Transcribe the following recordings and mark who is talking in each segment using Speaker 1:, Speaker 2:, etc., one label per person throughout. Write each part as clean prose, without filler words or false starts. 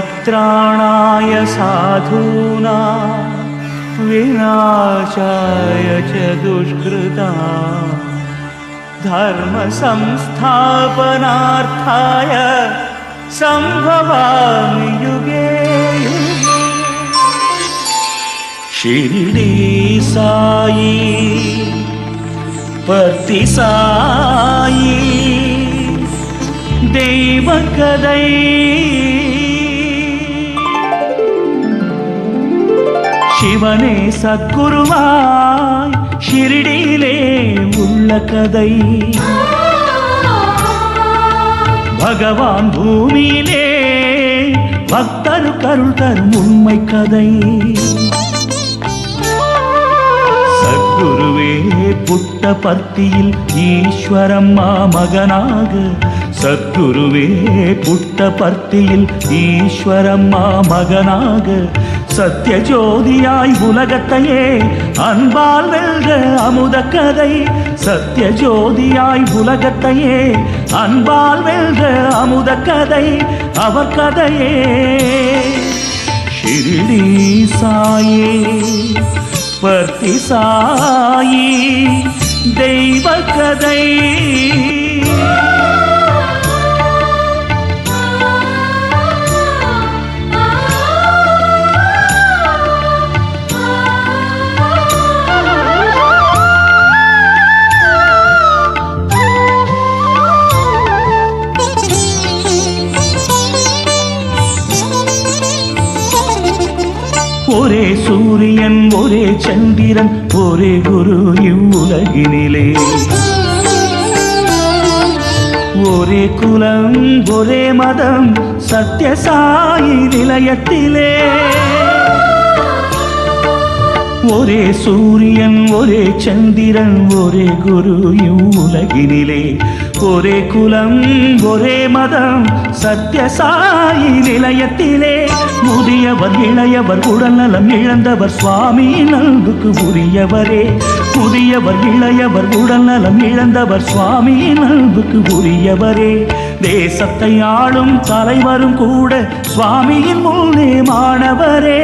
Speaker 1: परित्राणाय साधूनां विनाशाय च दुष्कृतां धर्म संस्थापनार्थाय संभवामि युगे युगे। शिरडी साई पर्ति साई தெய்வ கதை சிவனே சத்குருவாய் ஷிரடியிலே உள்ள கதை பகவான் பூமியிலே பக்தரு கருள் தரும் உண்மை கதை சத்குருவே புட்டபர்த்தியில் ஈஸ்வரம்மா மகனாக சத்குருவே புட்டபர்த்தியில் ஈஸ்வரம்மா மகனாக சத்ய ஜோதியாய் உலகத்தையே அன்பால் வெல்க அமுத கதை சத்ய ஜோதியாய் உலகத்தையே அன்பால் வெல்க அமுத கதை அவர் கதையே ஷிரடி சாயி பர்த்தி சாயி தெய்வ கதை ஒரே சூரியன் ஒரே சந்திரன் ஒரே குரு இவ்வுலகினிலே ஒரே குலம் ஒரே மதம் சத்யசாயி நிலையத்திலே ஒரே சூரியன் ஒரே சந்திரன் ஒரே குரு இவ்வுலகினிலே ஒரே குலம் ஒரே மதம் சத்யசாயி நிலையத்திலே முதியவர் இளையவர் உடல்நலம் இழந்தவர் சுவாமியின் அன்புக்கு உரியவரே முதியவர் இளையவர் உடல்நலம் இழந்தவர் சுவாமியின் அன்புக்கு உரியவரே தேசத்தை ஆளும் தலைவரும் கூட சுவாமியின் முன்னே மாணவரே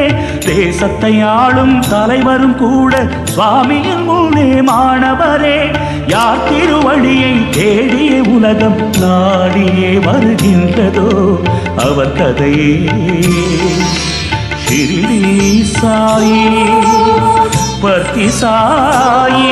Speaker 1: தேசத்தை ஆளும் தலைவரும் கூட சுவாமியின் முன்னே மாணவரே யார் திருவடியை தேடிய உலகம் நாடியே வருகின்றதோ அவர் கதையே ஷிரடி சாயி பர்த்தி சாயி